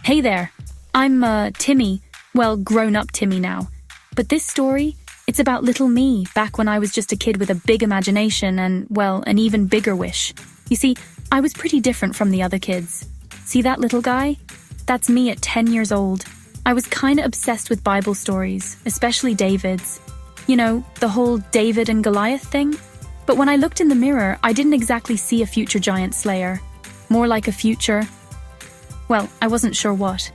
Hey there, I'm Timmy, well, grown-up Timmy now. But this story, it's about little me back when I was just a kid with a big imagination and, well, an even bigger wish. You see, I was pretty different from the other kids. See that little guy? That's me at 10 years old. I was kinda obsessed with Bible stories, especially David's. You know, the whole David and Goliath thing? But when I looked in the mirror, I didn't exactly see a future giant slayer. More like a future... Well, I wasn't sure what.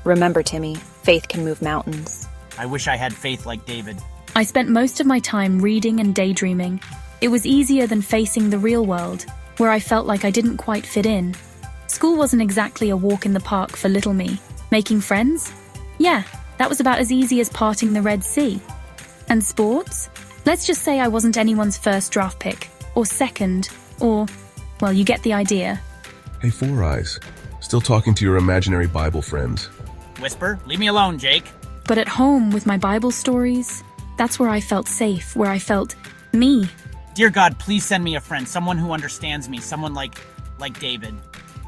Remember, Timmy, faith can move mountains. I wish I had faith like David. I spent most of my time reading and daydreaming. It was easier than facing the real world, where I felt like I didn't quite fit in. School wasn't exactly a walk in the park for little me. Making friends? Yeah, that was about as easy as parting the Red Sea. And sports? Let's just say I wasn't anyone's first draft pick, or second, or, well, you get the idea. Hey, Four Eyes. Still talking to your imaginary Bible friends. Whisper, leave me alone, Jake. But at home with my Bible stories, that's where I felt safe, where I felt me. Dear God, please send me a friend, someone who understands me, someone like David.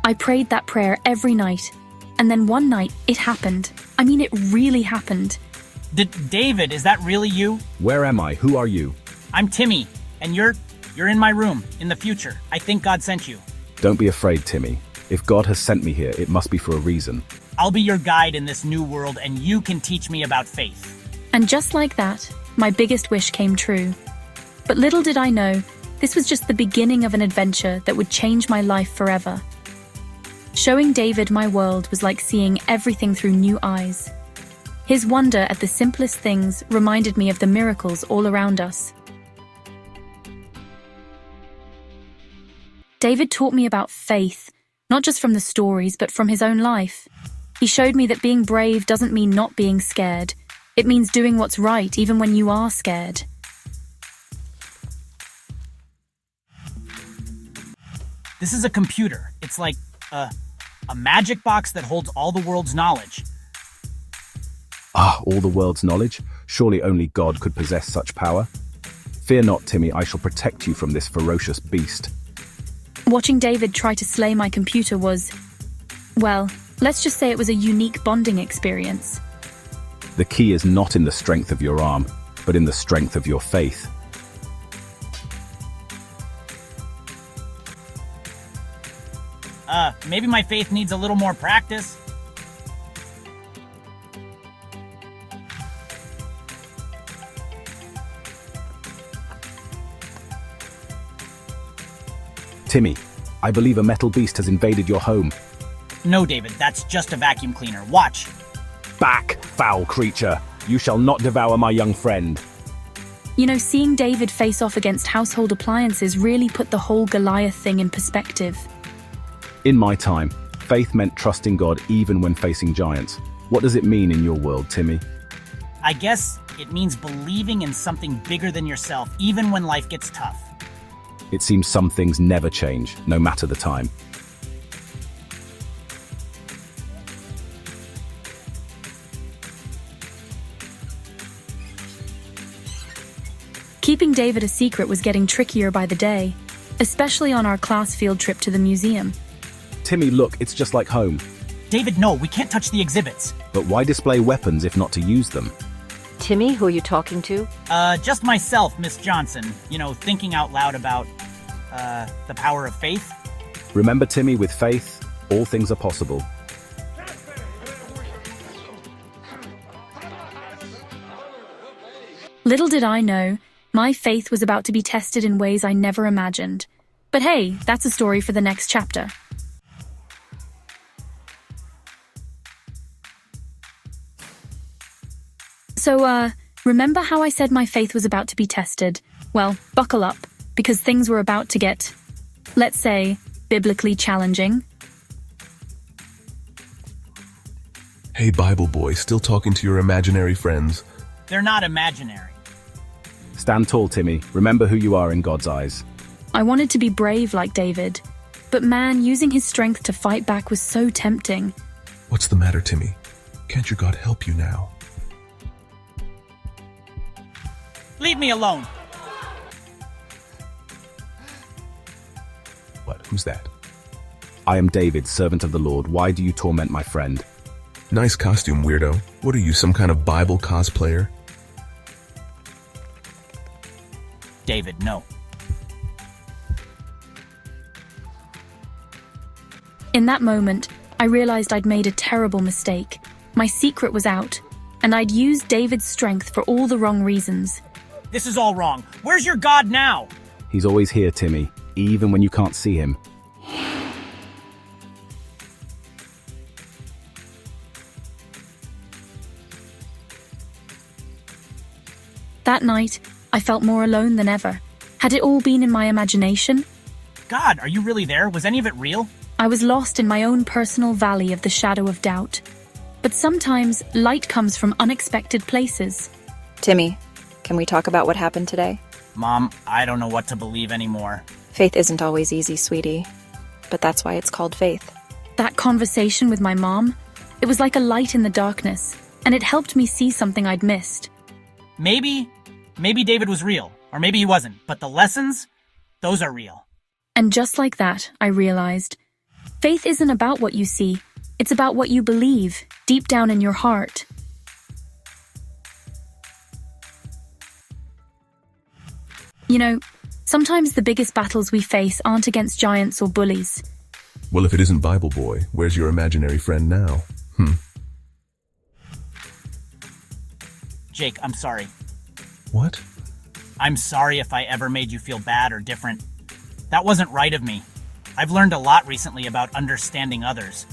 I prayed that prayer every night. And then one night, it happened. I mean, it really happened. David, is that really you? Where am I? Who are you? I'm Timmy, and you're in my room, in the future. I think God sent you. Don't be afraid, Timmy. If God has sent me here, it must be for a reason. I'll be your guide in this new world, and you can teach me about faith. And just like that, my biggest wish came true. But little did I know, this was just the beginning of an adventure that would change my life forever. Showing David my world was like seeing everything through new eyes. His wonder at the simplest things reminded me of the miracles all around us. David taught me about faith, not just from the stories, but from his own life. He showed me that being brave doesn't mean not being scared. It means doing what's right, even when you are scared. This is a computer. It's like a magic box that holds all the world's knowledge. Ah, all the world's knowledge? Surely only God could possess such power. Fear not, Timmy, I shall protect you from this ferocious beast. Watching David try to slay my computer was, well, let's just say it was a unique bonding experience. The key is not in the strength of your arm, but in the strength of your faith. Maybe my faith needs a little more practice. Timmy, I believe a metal beast has invaded your home. No, David, that's just a vacuum cleaner. Watch. Back, foul creature! You shall not devour my young friend. You know, seeing David face off against household appliances really put the whole Goliath thing in perspective. In my time, faith meant trusting God even when facing giants. What does it mean in your world, Timmy? I guess it means believing in something bigger than yourself, even when life gets tough. It seems some things never change, no matter the time. Keeping David a secret was getting trickier by the day, especially on our class field trip to the museum. Timmy, look, it's just like home. David, no, we can't touch the exhibits. But why display weapons if not to use them? Timmy, who are you talking to? Just myself, Miss Johnson. You know, thinking out loud about, the power of faith. Remember, Timmy, with faith, all things are possible. Little did I know, my faith was about to be tested in ways I never imagined. But hey, that's a story for the next chapter. So, remember how I said my faith was about to be tested? Well, buckle up, because things were about to get, let's say, biblically challenging. Hey, Bible boy. Still talking to your imaginary friends. They're not imaginary. Stand tall, Timmy. Remember who you are in God's eyes. I wanted to be brave like David, but man, using his strength to fight back was so tempting. What's the matter, Timmy? Can't your God help you now? Leave me alone. What? Who's that? I am David, servant of the Lord. Why do you torment my friend? Nice costume, weirdo. What are you, some kind of Bible cosplayer? David, no. In that moment, I realized I'd made a terrible mistake. My secret was out, and I'd used David's strength for all the wrong reasons. This is all wrong. Where's your God now? He's always here, Timmy, even when you can't see him. That night, I felt more alone than ever. Had it all been in my imagination? God, are you really there? Was any of it real? I was lost in my own personal valley of the shadow of doubt. But sometimes, light comes from unexpected places. Timmy, can we talk about what happened today? Mom, I don't know what to believe anymore. Faith isn't always easy, sweetie. But that's why it's called faith. That conversation with my mom, it was like a light in the darkness, and it helped me see something I'd missed. Maybe David was real, or maybe he wasn't, but the lessons, those are real. And just like that, I realized, faith isn't about what you see, it's about what you believe, deep down in your heart. You know, sometimes the biggest battles we face aren't against giants or bullies. Well, if it isn't Bible Boy, where's your imaginary friend now? Jake, I'm sorry. What? I'm sorry if I ever made you feel bad or different. That wasn't right of me. I've learned a lot recently about understanding others.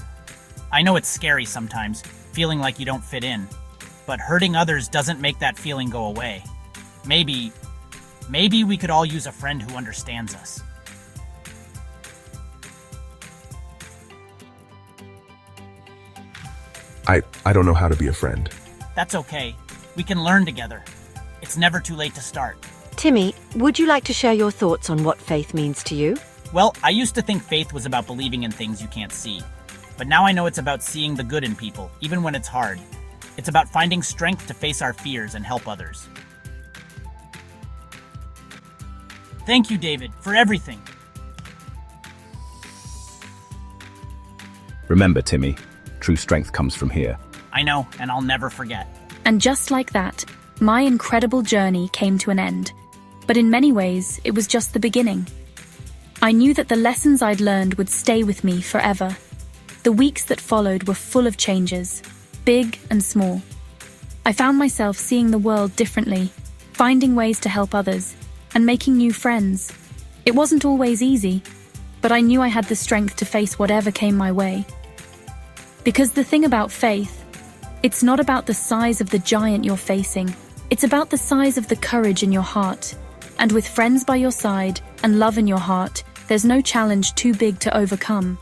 I know it's scary sometimes, feeling like you don't fit in, but hurting others doesn't make that feeling go away. Maybe we could all use a friend who understands us. I don't know how to be a friend. That's okay. We can learn together. It's never too late to start. Timmy, would you like to share your thoughts on what faith means to you? Well, I used to think faith was about believing in things you can't see. But now I know it's about seeing the good in people, even when it's hard. It's about finding strength to face our fears and help others. Thank you, David, for everything. Remember, Timmy, true strength comes from here. I know, and I'll never forget. And just like that, my incredible journey came to an end. But in many ways, it was just the beginning. I knew that the lessons I'd learned would stay with me forever. The weeks that followed were full of changes, big and small. I found myself seeing the world differently, finding ways to help others, and making new friends. It wasn't always easy, but I knew I had the strength to face whatever came my way. Because the thing about faith, it's not about the size of the giant you're facing. It's about the size of the courage in your heart. And with friends by your side and love in your heart, there's no challenge too big to overcome.